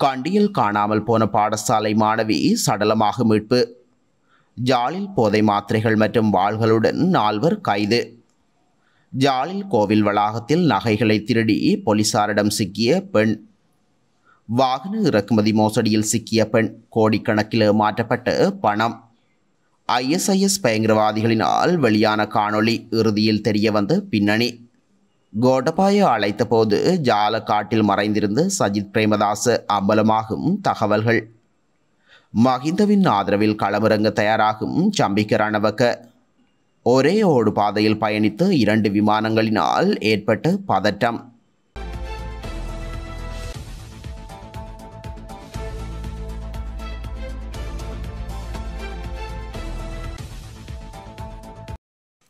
கண்டியில் காணாமல் போன பாடசாலை மாணவி சடலமாக மீட்பு. ஜாலில் போதை மாத்திரைகள் மற்றும் வாள்களுடன் 4 கைது. ஜாலில் கோவில் வளாகத்தில் நகைகளை திருடி போலீசாரிடம் சிக்கிய பெண். வாகன இறக்குமதி மோசடியில் சிக்கிய பெண் கோடிக்கணக்கில் ஏமாற்றப்பட்ட பணம். ஐஎஸ்ஐஎஸ் பயங்கரவாதிகளினால் வெளியான காணொளி இறுதியில் தெரியவந்த பின்னணி. கோடபாய அழைத்த போது ஜால காட்டில் மறைந்திருந்த சஜித் பிரேமதாச அம்பலமாகும் தகவல்கள். மஹிந்தவின் ஆதரவில் களமிறங்க தயாராகும் சம்பிக்க ரணவக்க. ஒரே ஓடு பாதையில் பயணித்த 2 விமானங்களினால் ஏற்பட்ட பதட்டம்.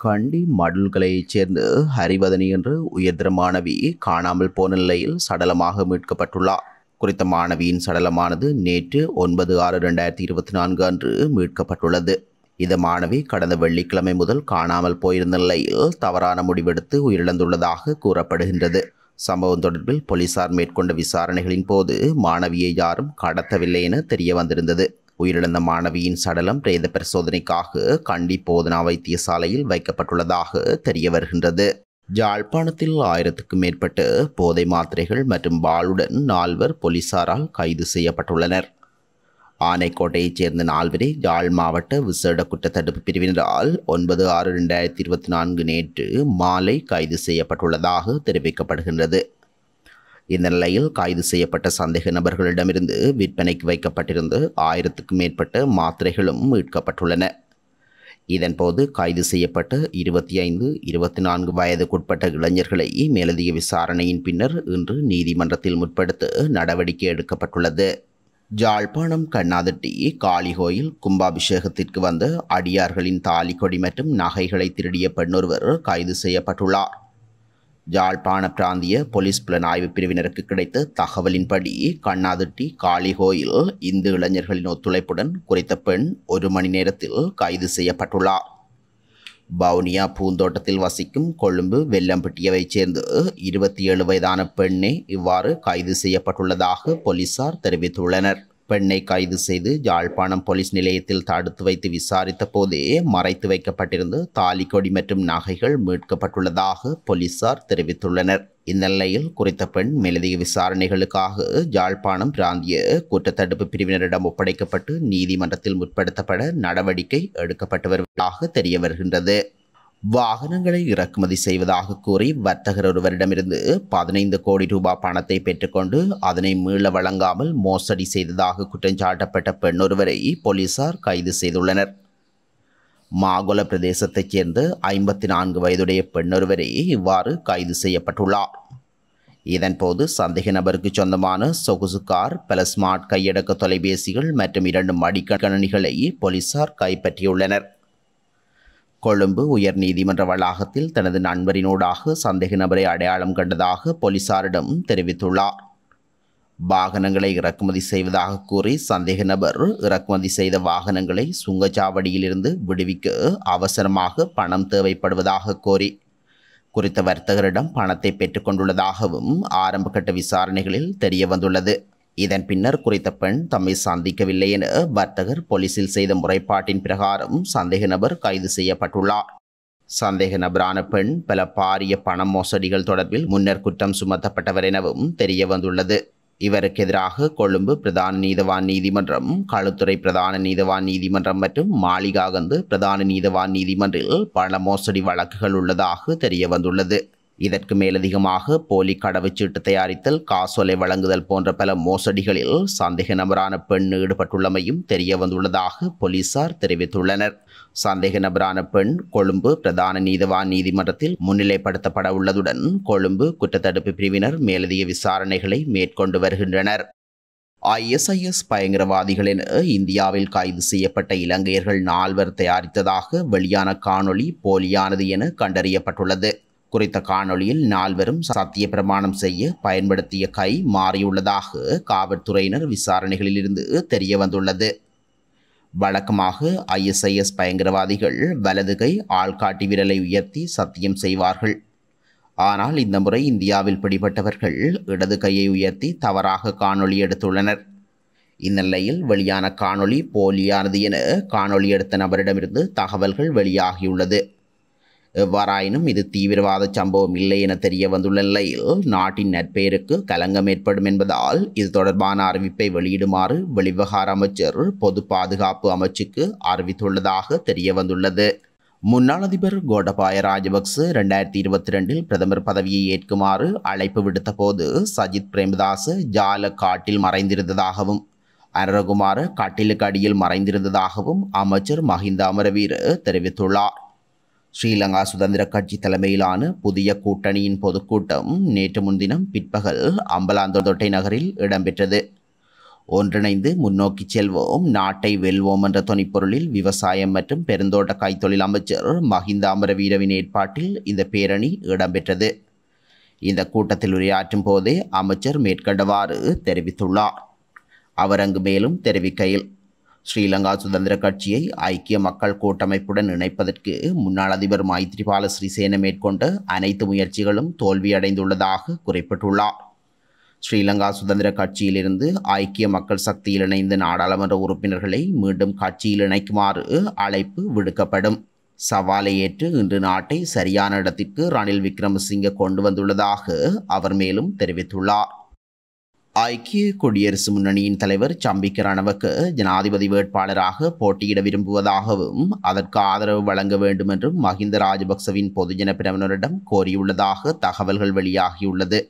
கண்டி மடுல்களைச் சேர்ந்த ஹரிவதனி என்ற உயர்தர மாணவி காணாமல் போன நிலையில் சடலமாக மீட்கப்பட்டுள்ளார். குறித்த மாணவியின் சடலமானது நேற்று 9/6/2024 அன்று மீட்கப்பட்டுள்ளது. இந்த மாணவி கடந்த வெள்ளிக்கிழமை முதல் காணாமல் போயிருந்த நிலையில் தவறான முடிவெடுத்து உயிரிழந்துள்ளதாக கூறப்படுகின்றது. சம்பவம் தொடர்பில் போலீசார் மேற்கொண்ட விசாரணைகளின் போது மாணவியை யாரும் கடத்தவில்லை என தெரிய வந்திருந்தது. உயிரிழந்த மாணவியின் சடலம் பிரேத பரிசோதனைக்காக கண்டி போதனா வைத்தியசாலையில் வைக்கப்பட்டுள்ளதாக தெரிய வருகின்றது. யாழ்ப்பாணத்தில் 1000க்கும் மேற்பட்ட போதை மாத்திரைகள் மற்றும் வாளுடன் 4 போலீசாரால் கைது செய்யப்பட்டுள்ளனர். ஆனைக்கோட்டையைச் சேர்ந்த 4 யாழ் மாவட்ட விசேட குற்றத்தடுப்பு பிரிவினரால் 9/6/2024 நேற்று மாலை கைது செய்யப்பட்டுள்ளதாக தெரிவிக்கப்படுகின்றது. இந்த நிலையில் கைது செய்யப்பட்ட சந்தேக நபர்களிடமிருந்து விற்பனைக்கு வைக்கப்பட்டிருந்த 1000க்கும் மேற்பட்ட மாத்திரைகளும் மீட்கப்பட்டுள்ளன. இதன்போது கைது செய்யப்பட்ட 25, 24 வயதுக்குட்பட்ட இளைஞர்களை மேலதிக விசாரணையின் பின்னர் இன்று நீதிமன்றத்தில் முற்படுத்த நடவடிக்கை எடுக்கப்பட்டுள்ளது. யாழ்ப்பாணம் கண்ணாதட்டி காளிகோயில் கும்பாபிஷேகத்திற்கு வந்த அடியார்களின் தாலிக்கொடி மற்றும் நகைகளை திருடிய பெண்ணொருவர் கைது செய்யப்பட்டுள்ளார். யாழ்ப்பாண பிராந்திய போலீஸ் புலனாய்வு பிரிவினருக்கு கிடைத்த தகவலின்படி கண்ணாதட்டி காளிகோயில் இந்து இளைஞர்களின் ஒத்துழைப்புடன் குறித்த பெண் 1 மணி நேரத்தில் கைது செய்யப்பட்டுள்ளார். வவுனியா பூந்தோட்டத்தில் வசிக்கும் கொழும்பு வெள்ளம்பட்டியவைச் சேர்ந்த 27 வயதான பெண்ணே இவ்வாறு கைது செய்யப்பட்டுள்ளதாக போலீசார் தெரிவித்துள்ளனர். பெண்ணை கைது செய்து யாழ்ப்பாணம் போலீஸ் நிலையத்தில் தடுத்து வைத்து விசாரித்த போதே மறைத்து வைக்கப்பட்டிருந்த தாலிக்கொடி மற்றும் நகைகள் மீட்கப்பட்டுள்ளதாக போலீசார் தெரிவித்துள்ளனர். இந்த நிலையில் குறித்த பெண் மேலதிக விசாரணைகளுக்காக யாழ்ப்பாணம் பிராந்திய குற்றத்தடுப்பு பிரிவினரிடம் ஒப்படைக்கப்பட்டு நீதிமன்றத்தில் முற்படுத்தப்பட நடவடிக்கை எடுக்கப்பட்டு வருவதாக தெரிய வருகின்றது. வாகனங்களை இறக்குமதி செய்வதாக கூறி வர்த்தகர் ஒருவரிடமிருந்து 15 கோடி ரூபாய் பணத்தை பெற்றுக்கொண்டு அதனை மீள வழங்காமல் மோசடி செய்ததாக குற்றஞ்சாட்டப்பட்ட பெண்ணொருவரை போலீசார் கைது செய்துள்ளனர். மாகொல பிரதேசத்தைச் சேர்ந்த 54 வயதுடைய பெண்ணொருவரை இவ்வாறு கைது செய்யப்பட்டுள்ளார். இதன்போது சந்தேக நபருக்கு சொந்தமான சொகுசு கார், பல ஸ்மார்ட் கையடக்க தொலைபேசிகள் மற்றும் 2 மடிக்கணினிகளை போலீசார் கைப்பற்றியுள்ளனர். கொழும்பு உயர் நீதிமன்ற வளாகத்தில் தனது நண்பரினூடாக சந்தேக நபரை அடையாளம் கண்டதாக போலீசாரிடம் தெரிவித்துள்ளார். வாகனங்களை இறக்குமதி செய்வதாக கூறி சந்தேக நபர் இறக்குமதி செய்த வாகனங்களை சுங்கச்சாவடியிலிருந்து விடுவிக்க அவசரமாக பணம் தேவைப்படுவதாக கோரி குறித்த வர்த்தகரிடம் பணத்தை பெற்றுக்கொண்டுள்ளதாகவும் ஆரம்பகட்ட விசாரணைகளில் தெரிய வந்துள்ளது. இதன் பின்னர் குறித்த பெண் தம்மை சந்திக்கவில்லை என வர்த்தகர் போலீசில் செய்த முறைப்பாட்டின் பிரகாரம் சந்தேக நபர் கைது செய்யப்பட்டுள்ளார். சந்தேக நபரான பெண் பல பாரிய பண மோசடிகள் தொடர்பில் முன்னர் குற்றம் சுமத்தப்பட்டவர் எனவும் தெரிய வந்துள்ளது. இவருக்கு எதிராக கொழும்பு பிரதான நீதவான் நீதிமன்றம், களுத்துறை பிரதான நீதவான் நீதிமன்றம் மற்றும் மாளிகாகந்து பிரதான நீதவான் நீதிமன்றில் பல மோசடி வழக்குகள் உள்ளதாக தெரிய வந்துள்ளது. இதற்கு மேலதிகமாக போலி கடவுச்சீட்டு தயாரித்தல், காசோலை வழங்குதல் போன்ற பல மோசடிகளில் சந்தேக நபரான பெண் ஈடுபட்டுள்ளமையும் தெரிய வந்துள்ளதாக போலீசார் தெரிவித்துள்ளனர். சந்தேக நபரான பெண் கொழும்பு பிரதான நீதவான் நீதிமன்றத்தில் முன்னிலைப்படுத்தப்பட உள்ளதுடன் கொழும்பு குற்றத்தடுப்பு பிரிவினர் மேலதிக விசாரணைகளை மேற்கொண்டு வருகின்றனர். ஐஎஸ்ஐஎஸ் பயங்கரவாதிகள் என இந்தியாவில் கைது செய்யப்பட்ட இலங்கையர்கள் 4 தயாரித்ததாக வெளியான காணொளி போலியானது என கண்டறியப்பட்டுள்ளது. குறித்த காணொளியில் 4 சத்திய பிரமாணம் செய்ய பயன்படுத்திய கை மாறியுள்ளதாக காவல்துறையினர் விசாரணைகளில் இருந்து தெரிய வந்துள்ளது. வழக்கமாக ஐஎஸ்ஐஎஸ் பயங்கரவாதிகள் வலது கை ஆள்காட்டி விரலை உயர்த்தி சத்தியம் செய்வார்கள். ஆனால் இந்த முறை இந்தியாவில் பிடிபட்டவர்கள் இடது கையை உயர்த்தி தவறாக காணொளி எடுத்துள்ளனர். இந்நிலையில் வெளியான காணொளி போலியானது என காணொளி எடுத்த நபரிடமிருந்து தகவல்கள் வெளியாகியுள்ளது. எவ்வாறாயினும் இது தீவிரவாத சம்பவம் இல்லை என தெரிய வந்துள்ள நிலையில் நாட்டின் நற்பெயருக்கு களங்கம் ஏற்படும் என்பதால் இது தொடர்பான அறிவிப்பை வெளியிடுமாறு வெளிவிவகார அமைச்சர் பொது பாதுகாப்பு அமைச்சுக்கு அறிவித்துள்ளதாக தெரிய வந்துள்ளது. முன்னாள் அதிபர் கோடபாய ராஜபக்ச 2022 பிரதமர் பதவியை ஏற்குமாறு அழைப்பு விடுத்த போது சஜித் பிரேமதாச ஜால காட்டில் மறைந்திருந்ததாகவும் அனுரகுமார கட்டிலுக்கு அடியில் மறைந்திருந்ததாகவும் அமைச்சர் மஹிந்த அமரவீர தெரிவித்துள்ளார். ஸ்ரீலங்கா சுதந்திர கட்சி தலைமையிலான புதிய கூட்டணியின் பொதுக்கூட்டம் நேற்று முன்தினம் பிற்பகல் அம்பலாந்தோட்டை நகரில் இடம்பெற்றது. ஒன்றிணைந்து முன்னோக்கி செல்வோம், நாட்டை வெல்வோம் என்ற தொனிப்பொருளில் விவசாயம் மற்றும் பெருந்தோட்ட கைத்தொழில் அமைச்சர் மஹிந்த அமரவீரவின் ஏற்பாட்டில் இந்த பேரணி இடம்பெற்றது. இந்த கூட்டத்தில் உரையாற்றும் போதே அமைச்சர் மேற்கண்டவாறு தெரிவித்துள்ளார். அவர் அங்கு மேலும் தெரிவிக்கையில், ஸ்ரீலங்கா சுதந்திர கட்சியை ஐக்கிய மக்கள் கூட்டமைப்புடன் இணைப்பதற்கு முன்னாள் அதிபர் மைத்ரிபால சிறிசேன மேற்கொண்ட அனைத்து முயற்சிகளும் தோல்வியடைந்துள்ளதாக குறிப்பிட்டுள்ளார். ஸ்ரீலங்கா சுதந்திர கட்சியிலிருந்து ஐக்கிய மக்கள் சக்தியில் இணைந்த நாடாளுமன்ற உறுப்பினர்களை மீண்டும் கட்சியில் இணைக்குமாறு அழைப்பு விடுக்கப்படும். சவாலை ஏற்று இன்று நாட்டை சரியான இடத்திற்கு ரணில் விக்ரமசிங்கே கொண்டு வந்துள்ளதாக அவர் மேலும் தெரிவித்துள்ளார். ஐக்கிய குடியரசு முன்னணியின் தலைவர் சம்பிக்க ரணவக்க ஜனாதிபதி வேட்பாளராக போட்டியிட விரும்புவதாகவும் அதற்கு ஆதரவு வழங்க வேண்டும் என்றும் மஹிந்த ராஜபக்சவின் பொதுஜன பிரமுனரிடம் கோரியுள்ளதாக தகவல்கள் வெளியாகியுள்ளது.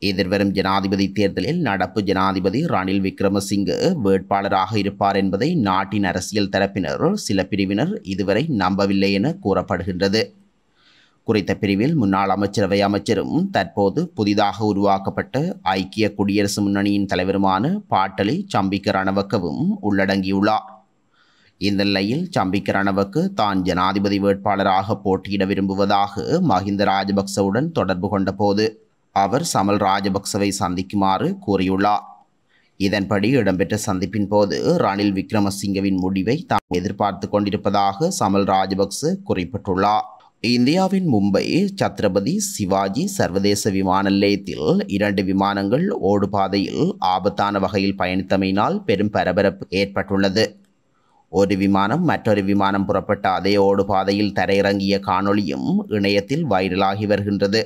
எதிர்வரும் ஜனாதிபதி தேர்தலில் நடப்பு ஜனாதிபதி ரணில் விக்ரமசிங்கே வேட்பாளராக இருப்பார் என்பதை நாட்டின் அரசியல் தரப்பினர் சில பிரிவினர் இதுவரை நம்பவில்லை என கூறப்படுகின்றது. குறித்த பிரிவில் முன்னாள் அமைச்சரவை அமைச்சரும் தற்போது புதிதாக உருவாக்கப்பட்ட ஐக்கிய குடியரசு முன்னணியின் தலைவருமான பாட்டலி சம்பிக்க ரணவக்கவும் உள்ளடங்கியுள்ளார். இந்த நிலையில் சம்பிக்க ரணவக்க தான் ஜனாதிபதி வேட்பாளராக போட்டியிட விரும்புவதாக மஹிந்த ராஜபக்சவுடன் தொடர்பு கொண்ட போது அவர் சமல் ராஜபக்சவை சந்திக்குமாறு கூறியுள்ளார். இதன்படி இடம்பெற்ற சந்திப்பின் போது ரணில் விக்ரமசிங்கவின் முடிவை தாம் எதிர்பார்த்து கொண்டிருப்பதாக சமல் ராஜபக்ச குறிப்பிட்டுள்ளார். இந்தியாவின் மும்பை சத்ரபதி சிவாஜி சர்வதேச விமான நிலையத்தில் 2 விமானங்கள் ஓடுபாதையில் ஆபத்தான வகையில் பயணித்தமையினால் பெரும் பரபரப்பு ஏற்பட்டுள்ளது. ஒரு விமானம் மற்றொரு விமானம் புறப்பட்ட அதே ஓடுபாதையில் தரையிறங்கிய காணொளியும் இணையத்தில் வைரலாகி வருகின்றது.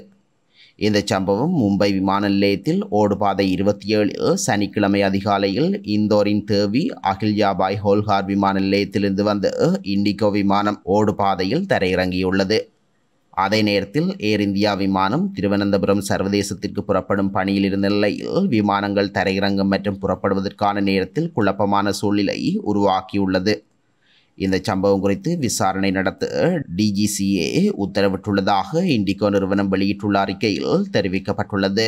இந்த சம்பவம் மும்பை விமான நிலையத்தில் ஓடுபாதை 27 சனிக்கிழமை அதிகாலையில் இந்தோரின் தேவி அகில்யாபாய் ஹோல்கார் விமான நிலையத்திலிருந்து வந்த இண்டிகோ விமானம் ஓடுபாதையில் தரையிறங்கியுள்ளது. அதே நேரத்தில் ஏர் இந்தியா விமானம் திருவனந்தபுரம் சர்வதேசத்திற்கு புறப்படும் பணியில் இருந்த நிலையில் விமானங்கள் தரையிறங்கும் மற்றும் புறப்படுவதற்கான நேரத்தில் குழப்பமான சூழ்நிலை உருவாக்கியுள்ளது. இந்த சம்பவம் குறித்து விசாரணை நடத்த டிஜிசிஏ உத்தரவிட்டுள்ளதாக இண்டிகோ நிறுவனம் வெளியிட்டுள்ள அறிக்கையில் தெரிவிக்கப்பட்டுள்ளது.